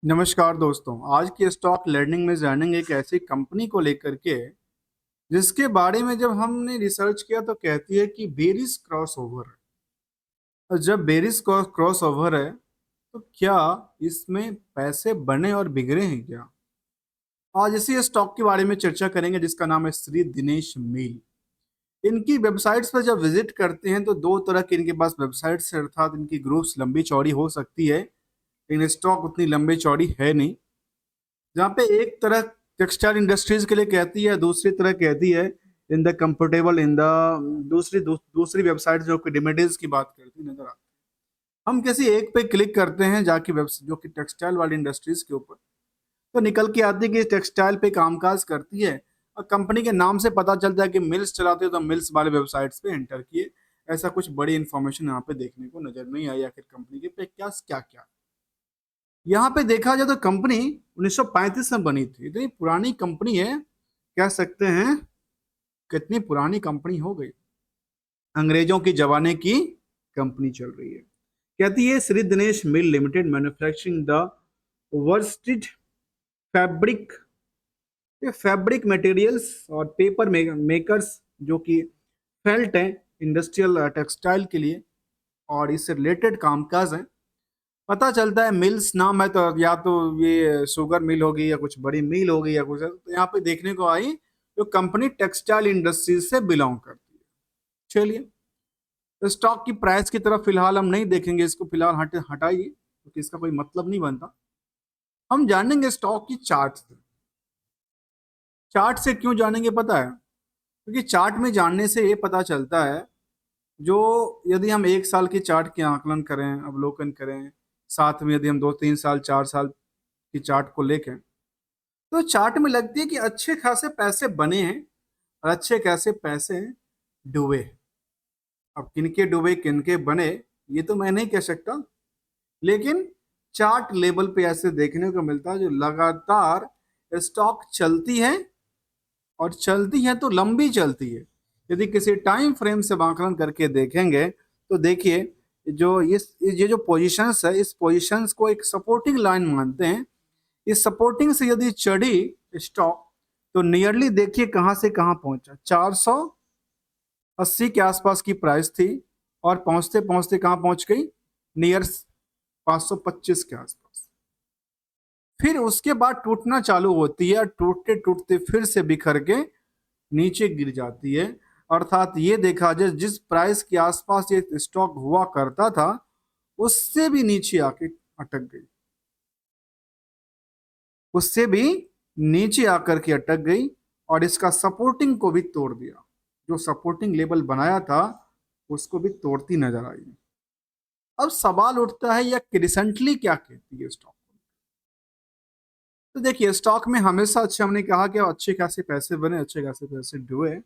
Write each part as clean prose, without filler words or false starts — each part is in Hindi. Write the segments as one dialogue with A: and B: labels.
A: नमस्कार दोस्तों। आज की स्टॉक लर्निंग में जानेंगे एक ऐसी कंपनी को लेकर के जिसके बारे में जब हमने रिसर्च किया तो कहती है कि बेरिस क्रॉस ओवर है। और जब बेरिस क्रॉस ओवर है तो क्या इसमें पैसे बने और बिगड़े हैं क्या? आज इसी स्टॉक के बारे में चर्चा करेंगे जिसका नाम है श्री दिनेश मिल। इनकी वेबसाइट्स पर जब विजिट करते हैं तो दो तरह की इनके पास वेबसाइट्स है, अर्थात इनकी ग्रुप्स लंबी चौड़ी हो सकती है लेकिन स्टॉक उतनी लंबी चौड़ी है नहीं। जहाँ पे एक तरह टेक्सटाइल इंडस्ट्रीज के लिए कहती है, दूसरी तरह कहती है in the comfortable in the दूसरी वेबसाइट जो कि रेमेडीज की बात करती नजर आती है। हम किसी एक पे क्लिक करते हैं जाके वेब जो कि टेक्सटाइल वाली इंडस्ट्रीज के ऊपर, तो निकल के आती है कि टेक्सटाइल पे कामकाज करती है और कंपनी के नाम से पता चलता है कि मिल्स चलाते हो तो मिल्स वाले वेबसाइट्स पे एंटर किए। ऐसा कुछ बड़ी इंफॉर्मेशन यहाँ पे देखने को नजर नहीं आई आखिर कंपनी के पे क्या क्या क्या। यहाँ पे देखा जाए तो कंपनी 1935 में बनी थी, इतनी पुरानी कंपनी है। कह सकते हैं कितनी पुरानी कंपनी हो गई, अंग्रेजों के जमाने की कंपनी चल रही है। कहती है Shri Dinesh mill limited manufacturing the worsted fabric, ये फैब्रिक मटेरियल्स और पेपर मेकर्स जो कि फेल्ट है इंडस्ट्रियल टेक्सटाइल के लिए और इससे रिलेटेड कामकाज है। पता चलता है मिल्स नाम है तो या तो ये शुगर मिल होगी या कुछ बड़ी मिल होगी या कुछ, तो यहाँ पे देखने को आई जो कंपनी टेक्सटाइल इंडस्ट्रीज से बिलोंग करती है। चलिए, तो स्टॉक की प्राइस की तरफ फिलहाल हम नहीं देखेंगे, इसको फिलहाल हटाइए क्योंकि इसका कोई मतलब नहीं बनता। हम जानेंगे स्टॉक की चार्ट से। चार्ट से क्यों जानेंगे पता है? क्योंकि चार्ट में जानने से ये पता चलता है, जो यदि हम एक साल की चार्ट के आकलन करें, अवलोकन करें, साथ में यदि हम 2-3 साल 4 साल की चार्ट को लेकर, तो चार्ट में लगती है कि अच्छे खासे पैसे बने हैं और अच्छे खासे पैसे डूबे। अब किनके डूबे किनके बने ये तो मैं नहीं कह सकता, लेकिन चार्ट लेवल पे ऐसे देखने को मिलता है जो लगातार स्टॉक चलती है और चलती है तो लंबी चलती है। यदि किसी टाइम फ्रेम से आकलन करके देखेंगे तो देखिए, जो ये जो पोजीशंस है इस पोजीशंस को एक सपोर्टिंग लाइन मानते हैं। इस सपोर्टिंग से यदि चढ़ी स्टॉक तो नियरली देखिए कहां से कहां पहुंचा, 480 के आसपास की प्राइस थी और पहुंचते पहुंचते कहां पहुंच गई, नियर 525 के आसपास। फिर उसके बाद टूटना चालू होती है, टूटते टूटते फिर से बिखर के नीचे गिर जाती है। अर्थात ये देखा जाए जिस प्राइस के आसपास ये स्टॉक हुआ करता था उससे भी नीचे आके अटक गई, उससे भी नीचे आकर के अटक गई और इसका सपोर्टिंग को भी तोड़ दिया। जो सपोर्टिंग लेवल बनाया था उसको भी तोड़ती नजर आई। अब सवाल उठता है यह रिसेंटली क्या कहती है स्टॉक? तो देखिए, स्टॉक में हमेशा अच्छे, हमने कहा कि अच्छे खासे पैसे बने, अच्छे खासे पैसे डुए।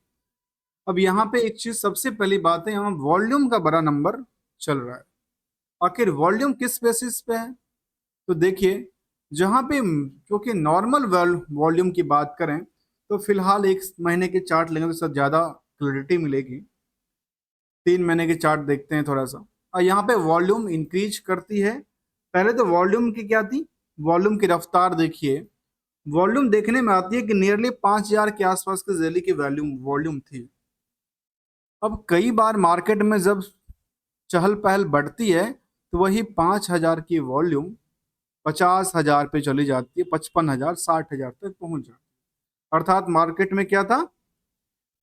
A: अब यहाँ पे एक चीज सबसे पहली बात है, यहाँ वॉल्यूम का बड़ा नंबर चल रहा है। आखिर वॉल्यूम किस बेसिस पे है? तो देखिए, जहाँ पे क्योंकि नॉर्मल वॉल्यूम की बात करें तो फिलहाल एक महीने के चार्ट लेंगे तो सब ज्यादा क्लैरिटी मिलेगी। 3 महीने के चार्ट देखते हैं थोड़ा सा, और यहाँ पे वॉल्यूम इंक्रीज करती है। पहले तो वॉल्यूम की क्या थी, वॉल्यूम की रफ्तार देखिए। वॉल्यूम देखने में आती है कि नियरली 5,000 के आसपास की रैली की वॉल्यूम वॉल्यूम थी। अब कई बार मार्केट में जब चहल पहल बढ़ती है तो वही 5,000 की वॉल्यूम 50,000 पे चली जाती है, 55,000 60,000 तक पहुंच जाती है। अर्थात मार्केट में क्या था,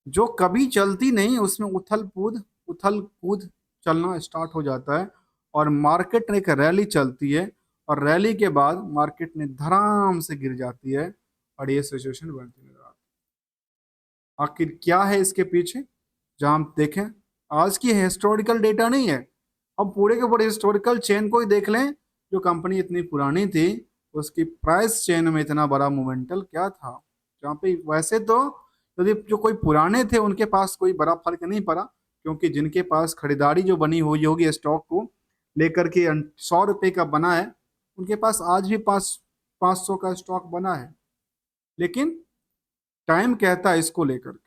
A: जो कभी चलती नहीं उसमें उथल कूद चलना स्टार्ट हो जाता है और मार्केट में एक रैली चलती है और रैली के बाद मार्केट में धड़ाम से गिर जाती है और ये सिचुएशन बनती नजर आती है। आखिर क्या है इसके पीछे? जहां हम देखें, आज की हिस्टोरिकल डेटा नहीं है, हम पूरे के पूरे हिस्टोरिकल चेन को ही देख लें। जो कंपनी इतनी पुरानी थी उसकी प्राइस चेन में इतना बड़ा मोमेंटल क्या था, जहाँ पे वैसे तो यदि जो कोई पुराने थे उनके पास कोई बड़ा फर्क नहीं पड़ा, क्योंकि जिनके पास खरीदारी जो बनी हुई होगी स्टॉक को लेकर के 100 रुपये का बना है, उनके पास आज भी 500 का स्टॉक बना है। लेकिन टाइम कहता है इसको लेकर के,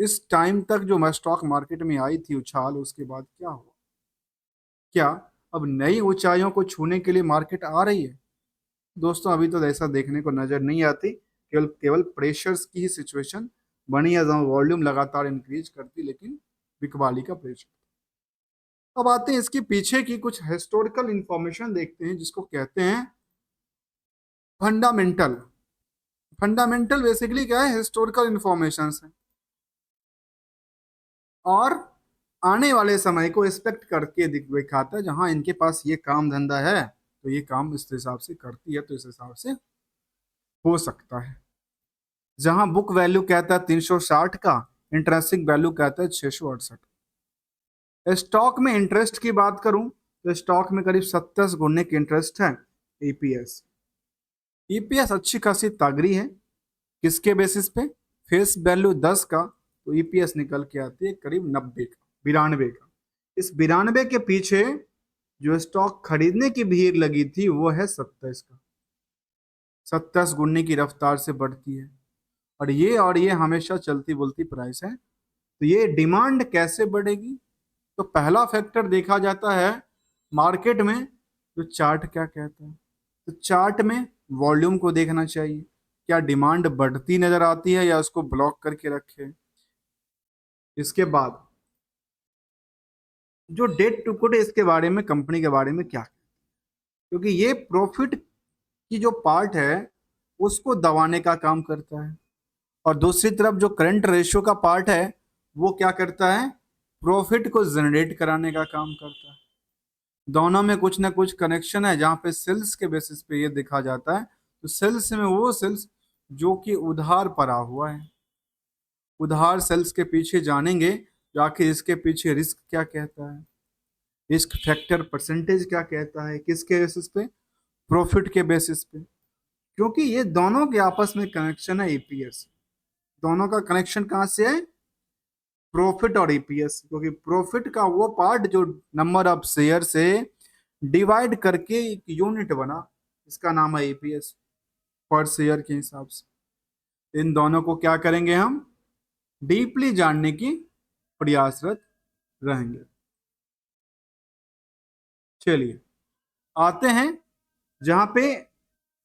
A: इस टाइम तक जो स्टॉक मार्केट में आई थी उछाल, उसके बाद क्या हुआ? क्या अब नई ऊंचाइयों को छूने के लिए मार्केट आ रही है? दोस्तों अभी तो ऐसा देखने को नजर नहीं आती, केवल केवल प्रेशर्स की ही सिचुएशन बनी है जहाँ वॉल्यूम लगातार इंक्रीज करती लेकिन बिकवाली का प्रेशर। अब आते हैं इसके पीछे की कुछ हिस्टोरिकल इंफॉर्मेशन देखते हैं जिसको कहते हैं फंडामेंटल। फंडामेंटल बेसिकली क्या है, हिस्टोरिकल इंफॉर्मेशन है और आने वाले समय को एक्सपेक्ट करके दिखाता है, जहां इनके पास ये काम धंधा है तो ये काम इस हिसाब से करती है तो इस हिसाब से हो सकता है। जहां बुक वैल्यू कहता है 360 का, इंट्रेंसिक वैल्यू कहता है 668। स्टॉक में इंटरेस्ट की बात करूं तो स्टॉक में करीब 27 गुने की इंटरेस्ट है। ईपीएस, ईपीएस अच्छी खासी तगड़ी है। किसके बेसिस पे? फेस वैल्यू 10 का, तो ईपीएस निकल के आती है करीब 90 का, 92 का। इस 92 के पीछे जो स्टॉक खरीदने की भीड़ लगी थी वो है 27 का। 27 गुने की रफ्तार से बढ़ती है और ये हमेशा चलती बोलती प्राइस है। तो ये डिमांड कैसे बढ़ेगी? तो पहला फैक्टर देखा जाता है मार्केट में, तो चार्ट क्या कहता है। तो चार्ट में वॉल्यूम को देखना चाहिए, क्या डिमांड बढ़ती नजर आती है या उसको ब्लॉक करके रखे। इसके बाद जो डेट टू गुड इसके बारे में, कंपनी के बारे में क्या, क्योंकि ये प्रॉफिट की जो पार्ट है उसको दबाने का काम करता है और दूसरी तरफ जो करंट रेशियो का पार्ट है वो क्या करता है, प्रॉफिट को जनरेट कराने का काम करता है। दोनों में कुछ ना कुछ कनेक्शन है। जहाँ पे सेल्स के बेसिस पे ये देखा जाता है, तो सेल्स में वो सेल्स जो कि उधार पड़ा हुआ है, उधार सेल्स के पीछे जानेंगे जो आखिर इसके पीछे रिस्क क्या कहता है, रिस्क फैक्टर परसेंटेज क्या कहता है, किसके बेसिस पे, प्रॉफिट के बेसिस पे। क्योंकि ये दोनों के आपस में कनेक्शन है ईपीएस। दोनों का कनेक्शन कहाँ से है? प्रॉफिट और ईपीएस। क्योंकि प्रॉफिट का वो पार्ट जो नंबर ऑफ शेयर से डिवाइड करके एक यूनिट बना, इसका नाम है ईपीएस, पर शेयर के हिसाब से। इन दोनों को क्या करेंगे हम, डीपली जानने की प्रयासरत रहेंगे। चलिए आते हैं जहां पे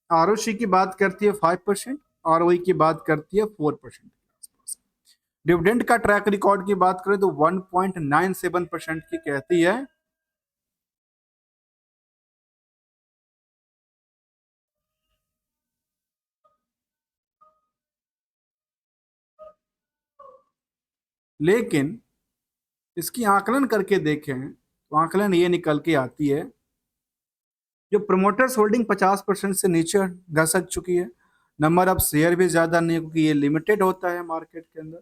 A: आरओसी की बात करती है 5%, आरओई की बात करती है 4% के आसपास। डिविडेंड का ट्रैक रिकॉर्ड की बात करें तो 1.97% की कहती है। लेकिन इसकी आकलन करके देखें तो आकलन ये निकल के आती है, जो प्रमोटर्स होल्डिंग 50% से नीचे घसक चुकी है। नंबर ऑफ शेयर भी ज्यादा नहीं, क्योंकि ये लिमिटेड होता है मार्केट के अंदर।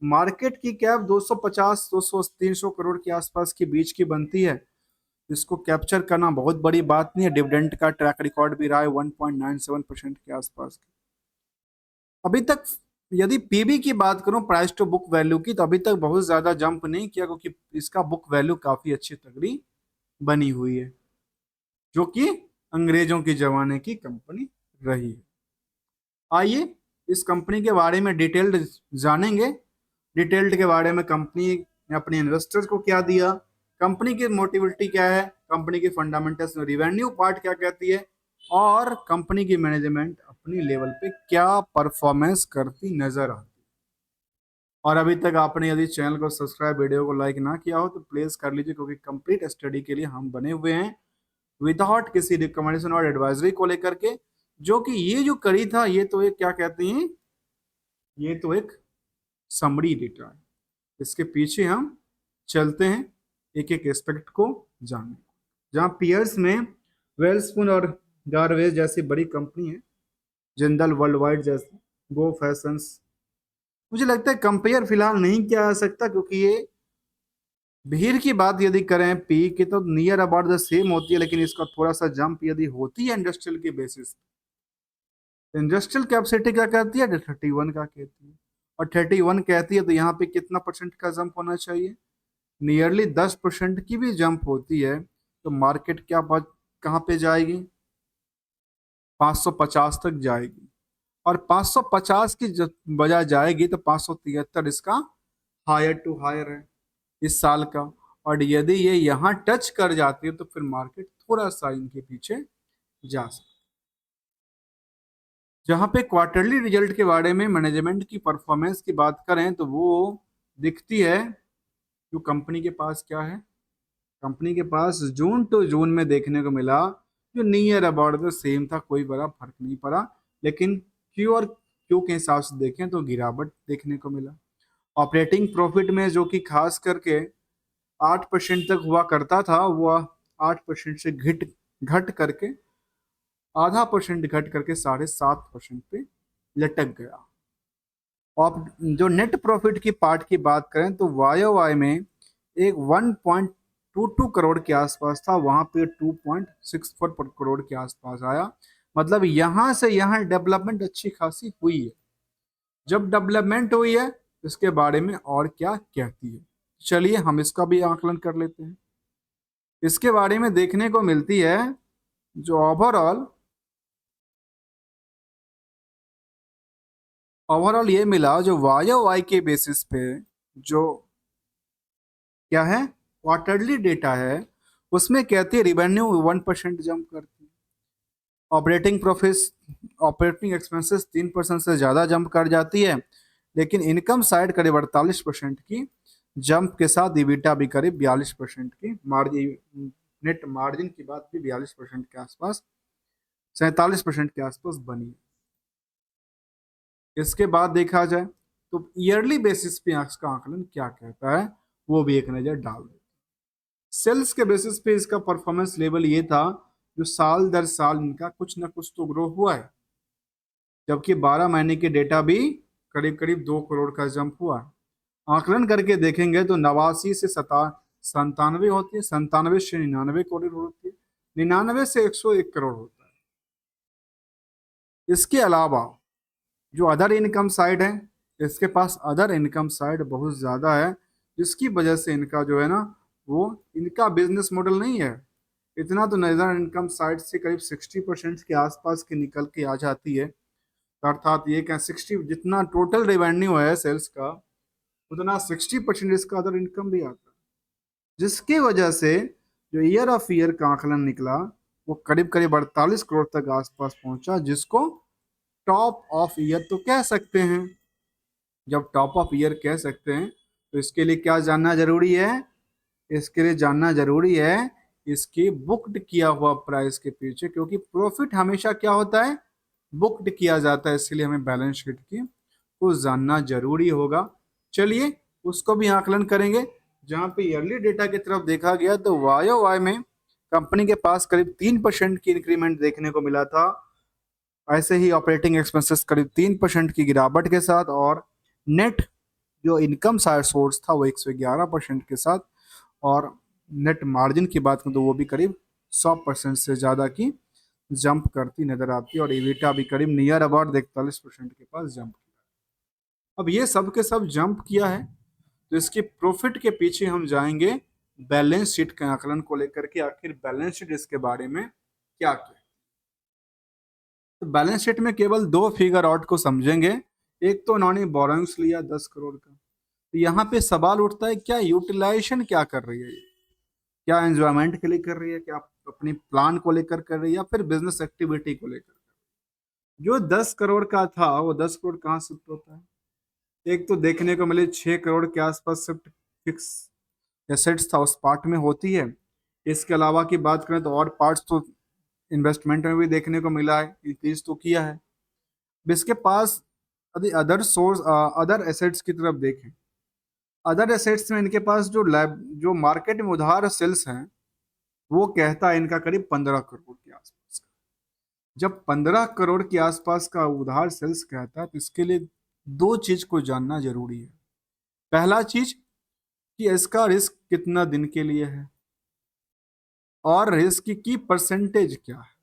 A: मार्केट की कैप 250 200 300 करोड़ के आसपास के बीच की बनती है। इसको कैप्चर करना बहुत बड़ी बात नहीं है। डिविडेंड का ट्रैक रिकॉर्ड भी रहा है 1.97% के आसपास। अभी तक यदि पीबी की बात करूं, प्राइस टू बुक वैल्यू की, तो अभी तक बहुत ज्यादा जंप नहीं किया, क्योंकि इसका बुक वैल्यू काफी अच्छी तगड़ी बनी हुई है, जो कि अंग्रेजों के जमाने की कंपनी रही है। आइए इस कंपनी के बारे में डिटेल्ड जानेंगे। डिटेल्ड के बारे में कंपनी ने अपने इन्वेस्टर्स को क्या दिया, कंपनी की मोटिविटी क्या है, कंपनी की फंडामेंटल्स में रिवेन्यू पार्ट क्या कहती है, और कंपनी की मैनेजमेंट अपनी लेवल पे क्या परफॉर्मेंस करती नजर आती है। और अभी तक आपने यदि चैनल को सब्सक्राइब, वीडियो को लाइक ना किया हो तो प्लीज कर लीजिए, क्योंकि कंप्लीट स्टडी के लिए हम बने हुए हैं विदाउट किसी रिकमेंडेशन और एडवाइजरी को लेकर के। जो कि ये जो करी था, ये तो एक क्या कहते हैं, ये तो एक समरी डेटा है। इसके पीछे हम चलते हैं एक एक एस्पेक्ट को जानने। जहाँ पियर्स में वेल्सपुन और गारवेज जैसी बड़ी कंपनी है, जिंदल वर्ल्ड वाइड जैसी, गो फैशंस, मुझे लगता है कंपेयर फिलहाल नहीं किया जा सकता, क्योंकि ये भीड़ की बात यदि करें पी की तो नियर अबाउट द सेम होती है, लेकिन इसका थोड़ा सा जंप यदि होती है इंडस्ट्रियल की बेसिस, इंडस्ट्रियल कैपेसिटी क्या कहती है, 31 का कहती है। और 31 कहती है तो यहाँ पे कितना परसेंट का जंप होना चाहिए, नियरली 10% की भी जंप होती है तो मार्केट क्या बात कहाँ पे जाएगी, 550 तक जाएगी। और 550 की बजाय जाएगी तो 573 इसका हायर टू हायर है इस साल का। और यदि ये यहाँ टच कर जाती है तो फिर मार्केट थोड़ा सा इनके पीछे जा सकता है। जहाँ पे क्वार्टरली रिजल्ट के बारे में मैनेजमेंट की परफॉर्मेंस की बात करें तो वो दिखती है। जो कंपनी के पास क्या है, कंपनी के पास जून टू जून में देखने को मिला जो नियर अबाउट द सेम था, कोई बड़ा फर्क नहीं पड़ा। लेकिन क्यू और क्यू के हिसाब से देखें तो गिरावट देखने को मिला। ऑपरेटिंग प्रॉफिट में जो कि खास करके 8% तक हुआ करता था, वो 8% से घट घट करके आधा परसेंट घट करके 7.5% पे लटक गया। और जो नेट प्रॉफिट की पार्ट की बात करें तो वाई वाई में एक 1.22 करोड़ के आसपास था, वहां पे 2.64 करोड़ के आसपास आया। मतलब यहां से यहां डेवलपमेंट अच्छी खासी हुई है। जब डेवलपमेंट हुई है इसके बारे में और क्या कहती है, चलिए हम इसका भी आकलन कर लेते हैं। इसके बारे में देखने को मिलती है जो ओवरऑल ये मिला जो वाई वाई के बेसिस पे जो क्या है क्वार्टरली डेटा है, उसमें कहती है रिवेन्यू 1% जंप करती है। ऑपरेटिंग प्रॉफिट ऑपरेटिंग एक्सपेंसेस 3% से ज़्यादा जंप कर जाती है। लेकिन इनकम साइड करीब 48% की जंप के साथ ईबिटा भी करीब 42% की मार्जिन, नेट मार्जिन की बात भी 42% के आसपास, 47% के आसपास बनी। इसके बाद देखा जाए तो ईयरली बेसिस पे इसका आकलन क्या कहता है, वो भी एक नज़र डाल दे। सेल्स के बेसिस पे इसका परफॉर्मेंस लेवल ये था जो साल दर साल इनका कुछ ना कुछ तो ग्रो हुआ है। जबकि 12 महीने के डेटा भी करीब करीब 2 करोड़ का जंप हुआ है। आकलन करके देखेंगे तो 89 से 97 होती है, 97 से 99 करोड़ होती है, 99 से 101 करोड़ होता है। इसके अलावा जो अदर इनकम साइड है, इसके पास अदर इनकम साइड बहुत ज़्यादा है, जिसकी वजह से इनका जो है ना वो इनका बिजनेस मॉडल नहीं है। इतना तो नजर इनकम साइड से करीब 60% के आसपास की निकल के आ जाती है। अर्थात ये क्या 60 जितना टोटल रेवेन्यू है सेल्स का, उतना 60% इसका अदर इनकम भी आता है। जिसकी वजह से जो ईयर ऑफ ईयर का आकलन निकला वो करीब करीब 48 करोड़ तक आसपास पहुंचा, जिसको टॉप ऑफ ईयर तो कह सकते हैं। जब टॉप ऑफ ईयर कह सकते हैं तो इसके लिए क्या जानना जरूरी है, इसके लिए जानना जरूरी है इसकी बुक्ड किया हुआ प्राइस के पीछे, क्योंकि प्रॉफिट हमेशा क्या होता है बुक्ड किया जाता है, इसलिए हमें बैलेंस शीट की को जानना जरूरी होगा। चलिए उसको भी आकलन करेंगे। जहां पे ईयरली डेटा की तरफ देखा गया तो वाई वाई में कंपनी के पास करीब 3% की इंक्रीमेंट देखने को मिला था। ऐसे ही ऑपरेटिंग एक्सपेंसेस करीब 3% की गिरावट के साथ, और नेट जो इनकम सोर्स था वो 111% के साथ, और नेट मार्जिन की बात करें तो वो भी करीब 100% से ज़्यादा की जंप करती नजर आती है, और ईबिटा भी करीब नियर अबाउट 41% के पास जंप किया। अब ये सब के सब जंप किया है तो इसके प्रॉफिट के पीछे हम जाएंगे बैलेंस शीट के आकलन को लेकर के, आखिर बैलेंस शीट इसके बारे में क्या क्या। तो बैलेंस शीट में केवल दो फिगर आउट को समझेंगे। एक तो उन्होंने बोरोइंग्स लिया 10 करोड़ का, तो यहाँ पे सवाल उठता है क्या यूटिलाइजेशन क्या कर रही है ये, क्या एंजॉयमेंट के लिए कर रही है, क्या अपनी प्लान को लेकर कर रही है, या फिर बिजनेस एक्टिविटी को लेकर। जो 10 करोड़ का था वो 10 करोड़ कहाँ शिफ्ट होता है। एक तो देखने को मिले 6 करोड़ के आसपास शिफ्ट फिक्स एसेट्स था उस पार्ट में होती है। इसके अलावा की बात करें तो और पार्ट्स तो इन्वेस्टमेंट में भी देखने को मिला है, इंक्रीज तो किया है। अब इसके पास यदि अदर सोर्स अदर एसेट्स की तरफ देखें, अदर एसेट्स में इनके पास जो लैब जो मार्केट में उधार सेल्स हैं वो कहता है इनका करीब 15 करोड़ के आसपास का। जब 15 करोड़ के आसपास का उधार सेल्स कहता है तो इसके लिए दो चीज को जानना जरूरी है। पहला चीज कि इसका रिस्क कितना दिन के लिए है, और रिस्क की परसेंटेज क्या है।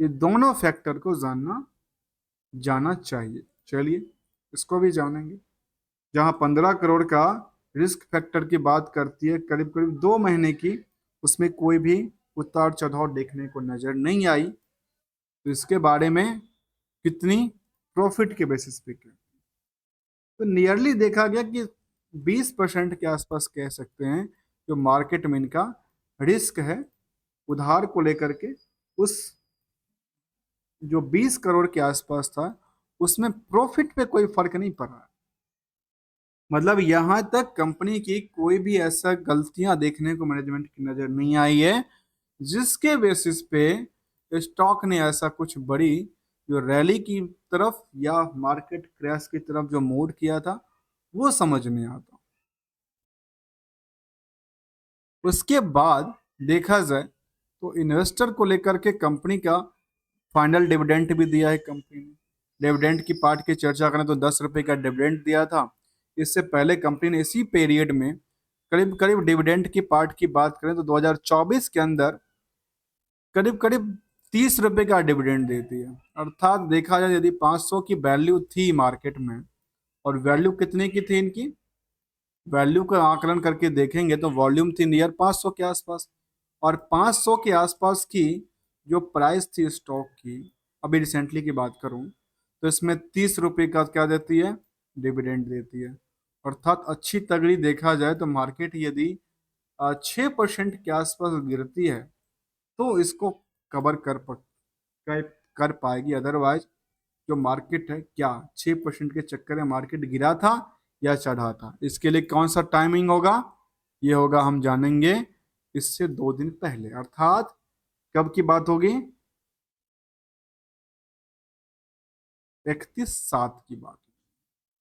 A: ये दोनों फैक्टर को जानना जाना चाहिए। चलिए इसको भी जानेंगे। जहां 15 करोड़ का रिस्क फैक्टर की बात करती है करीब करीब 2 महीने की, उसमें कोई भी उतार चढ़ाव देखने को नजर नहीं आई। तो इसके बारे में कितनी प्रॉफिट के बेसिस पे क्या, तो नियरली देखा गया कि 20% के आसपास कह सकते हैं जो मार्केट में इनका रिस्क है उधार को लेकर के, उस जो 20 करोड़ के आसपास था, उसमें प्रॉफिट पे कोई फर्क नहीं पड़ रहा। मतलब यहां तक कंपनी की कोई भी ऐसा गलतियां देखने को मैनेजमेंट की नजर नहीं आई है जिसके बेसिस पे स्टॉक ने ऐसा कुछ बड़ी जो रैली की तरफ या मार्केट क्रैश की तरफ जो मूव किया था वो समझ में आता। उसके बाद देखा जाए तो इन्वेस्टर को लेकर के कंपनी का फाइनल डिविडेंड भी दिया है कंपनी ने। डिविडेंड की पार्ट की चर्चा करें तो 10 रुपए का डिविडेंड दिया था। इससे पहले कंपनी ने इसी पीरियड में करीब करीब डिविडेंड की पार्ट की बात करें तो 2024 के अंदर करीब करीब 30 रुपए का डिविडेंड देती है। अर्थात देखा जाए यदि 500 की वैल्यू थी मार्केट में और वैल्यू कितने की थी इनकी, वैल्यू का आकलन करके देखेंगे तो वॉल्यूम थी नियर 500 के आसपास, और 500 के आसपास की जो प्राइस थी स्टॉक की, अभी रिसेंटली की बात करूं तो इसमें 30 रुपए का क्या देती है, डिविडेंड देती है। अर्थात अच्छी तगड़ी देखा जाए तो मार्केट यदि 6% के आसपास गिरती है तो इसको कवर कर, कर पाएगी। अदरवाइज जो मार्केट है क्या 6% के चक्कर में मार्केट गिरा था या चढ़ा था, इसके लिए कौन सा टाइमिंग होगा, ये होगा हम जानेंगे इससे 2 दिन पहले। अर्थात कब की बात होगी, 31/7 की बात।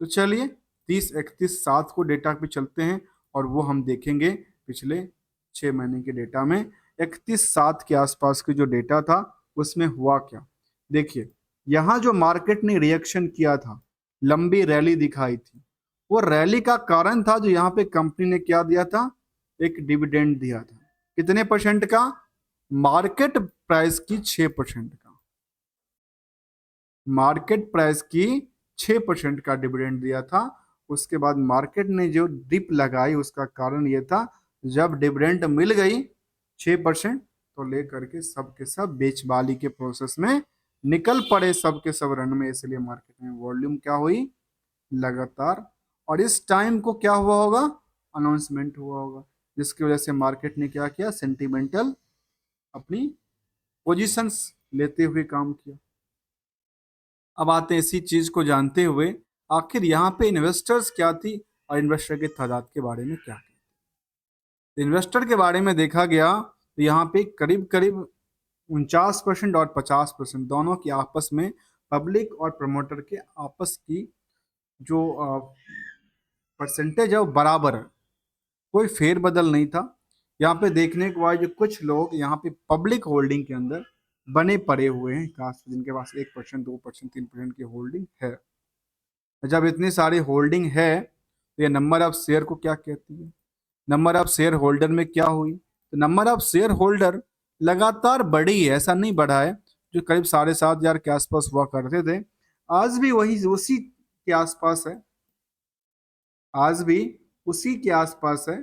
A: तो चलिए 30-31/7 को डेटा पे चलते हैं और वो हम देखेंगे पिछले 6 महीने के डेटा में 31/7 के आसपास के जो डेटा था उसमें हुआ क्या। देखिए यहाँ जो मार्केट ने रिएक्शन किया था, लंबी रैली दिखाई थी, वो रैली का कारण था जो यहाँ पे कंपनी ने क्या दिया था, एक डिविडेंड दिया था। कितने परसेंट का, मार्केट प्राइस की 6% का, मार्केट प्राइस की 6% का डिविडेंड दिया था। उसके बाद मार्केट ने जो डिप लगाई उसका कारण यह था, जब डिविडेंड मिल गई 6% तो लेकर के सब के सब बेचबाली के प्रोसेस में निकल पड़े, सब के सब रन में। इसलिए मार्केट में वॉल्यूम क्या हुई, लगातार। और इस टाइम को क्या हुआ होगा, अनाउंसमेंट हुआ होगा, जिसकी वजह से मार्केट ने क्या किया, सेंटिमेंटल अपनी पोजीशंस लेते हुए काम किया। अब आते हैं इसी चीज को जानते हुए आखिर यहाँ पे इन्वेस्टर्स क्या थी और इन्वेस्टर की तादाद के बारे में क्या। इन्वेस्टर के बारे में देखा गया तो यहाँ पे करीब करीब 49% और 50% दोनों की आपस में, पब्लिक और प्रमोटर के आपस की जो परसेंटेज है वो बराबर है, कोई फेरबदल नहीं था। यहाँ पे देखने को आए जो कुछ लोग यहाँ पे पब्लिक होल्डिंग के अंदर बने पड़े हुए हैं, खास जिनके पास 1%, 2%, 3% की होल्डिंग है। जब इतनी सारी होल्डिंग है तो ये नंबर ऑफ शेयर को क्या कहती है, नंबर ऑफ शेयर होल्डर में क्या हुई, तो नंबर ऑफ शेयर होल्डर लगातार बढ़ी है, ऐसा नहीं बढ़ा है। जो करीब 7,500 के आसपास हुआ करते थे, आज भी वही उसी के आसपास है, आज भी उसी के आसपास है,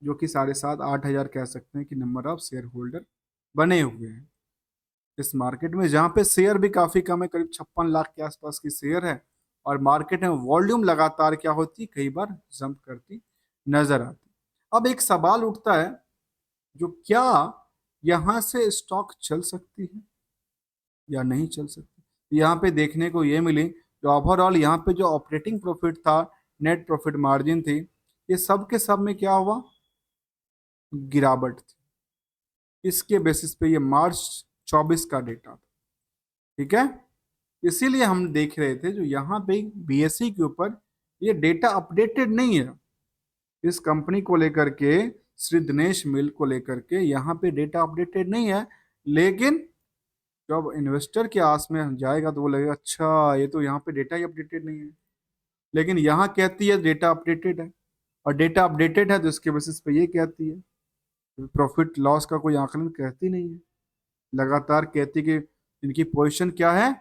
A: जो कि 7,500-8,000 कह सकते हैं कि नंबर ऑफ शेयर होल्डर बने हुए हैं इस मार्केट में, जहां पे शेयर भी काफी कम है, करीब 56 लाख के आसपास की शेयर है। और मार्केट में वॉल्यूम लगातार क्या होती, कई बार जंप करती नजर आती। अब एक सवाल उठता है, जो क्या यहां से स्टॉक चल सकती है या नहीं चल सकती। यहाँ पे देखने को ये मिली, जो ओवरऑल यहाँ पे जो ऑपरेटिंग प्रॉफिट था, नेट प्रॉफिट मार्जिन थी, ये सब के सब में क्या हुआ, गिरावट थी। इसके बेसिस पे ये मार्च 24 का डेटा था, ठीक है। इसीलिए हम देख रहे थे जो यहाँ पे बीएसई के ऊपर ये डेटा अपडेटेड नहीं है, इस कंपनी को लेकर के, श्री दिनेश मिल को लेकर के यहाँ पे डेटा अपडेटेड नहीं है। लेकिन जब इन्वेस्टर के आस में जाएगा तो वो लगेगा अच्छा ये तो यहाँ पे डेटा ही अपडेटेड नहीं है, लेकिन यहाँ कहती है डेटा अपडेटेड है, और डेटा अपडेटेड है तो इसके बेसिस पे ये कहती है, प्रॉफिट लॉस का कोई आकलन कहती नहीं है, लगातार कहती कि इनकी पोजीशन क्या है,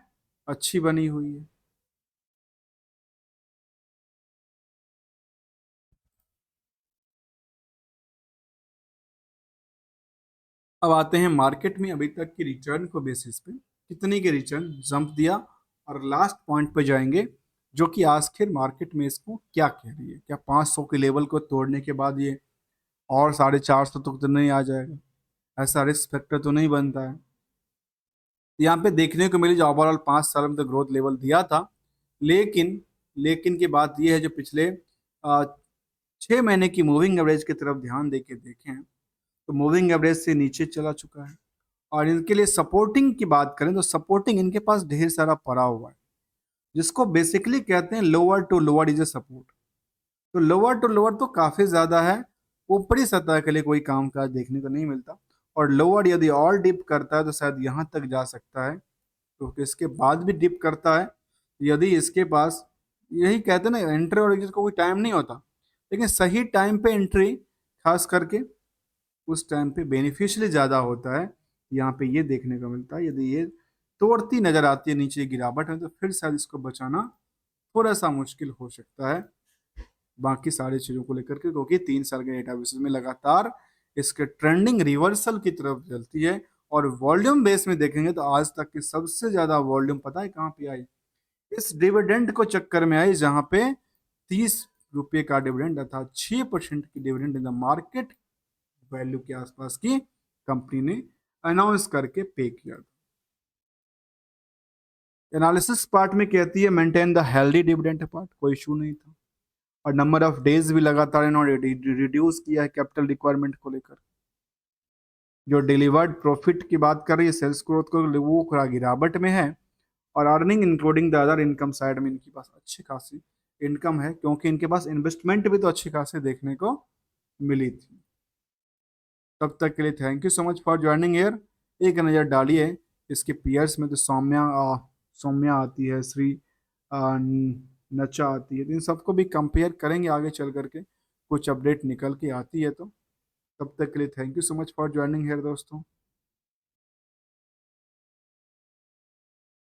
A: अच्छी बनी हुई है। अब आते हैं मार्केट में अभी तक की रिटर्न को बेसिस पे, कितनी के रिटर्न जंप दिया, और लास्ट पॉइंट पे जाएंगे जो कि आखिर मार्केट में इसको क्या कह रही है, क्या 500 के लेवल को तोड़ने के बाद ये और 450 तक तो नहीं आ जाएगा, ऐसा रिस्क फैक्टर तो नहीं बनता है। यहाँ पे देखने को मिली जो ओवरऑल 5 साल में तो ग्रोथ लेवल दिया था, लेकिन लेकिन की बात यह है जो पिछले 6 महीने की मूविंग एवरेज की तरफ ध्यान दे के देखें तो मूविंग एवरेज से नीचे चला चुका है। और इनके लिए सपोर्टिंग की बात करें तो सपोर्टिंग इनके पास ढेर सारा पड़ा हुआ है, जिसको बेसिकली कहते हैं lower to lower is a support. तो लोअर टू लोअर तो काफी ज्यादा है, ऊपरी सतह के लिए कोई कामकाज देखने को नहीं मिलता। और लोअर यदि और डिप करता है तो शायद यहाँ तक जा सकता है, तो इसके बाद भी डिप करता है। यदि इसके पास, यही कहते हैं ना एंट्री और एग्जिट को कोई टाइम नहीं होता, लेकिन सही टाइम पे एंट्री खास करके उस टाइम पे बेनिफिशियली ज़्यादा होता है। यहाँ पे ये देखने को मिलता है यदि ये तोड़ती नजर आती है नीचे गिरावट है तो फिर शायद इसको बचाना थोड़ा सा मुश्किल हो सकता है बाकी सारी चीज़ों को लेकर के, क्योंकि 3 साल के डेटा बेसिस में लगातार इसके ट्रेंडिंग रिवर्सल की तरफ चलती है। और वॉल्यूम बेस में देखेंगे तो आज तक की सबसे ज्यादा वॉल्यूम पता है कहाँ पे आई? इस डिविडेंड को चक्कर में आई, जहां पे 30 रुपये का डिविडेंड अर्थात 6% की dividend in the market value के आसपास की कंपनी ने अनाउंस करके पे किया। एनालिसिस पार्ट में कहती है maintain the healthy dividend part, कोई इशू नहीं था। और नंबर ऑफ डेज भी लगातार इन्होंने रिड्यूस किया है कैपिटल रिक्वायरमेंट को लेकर। जो डिलीवर्ड प्रॉफिट की बात कर रही है सेल्स ग्रोथ को, वो थोड़ा गिरावट में है। और earning including the other income side में इनके पास अच्छी खासी इनकम है, क्योंकि इनके पास इन्वेस्टमेंट भी तो अच्छी खासी देखने को मिली थी। तब तक के लिए thank you so much for joining air. एक नज़र डालिए इसके पीयर्स में तो सौम्या आती है, श्री नचा आती है, तो इन सबको भी कंपेयर करेंगे आगे चल करके, कुछ अपडेट निकल के आती है तो। तब तक के लिए thank you so much for joining here दोस्तों।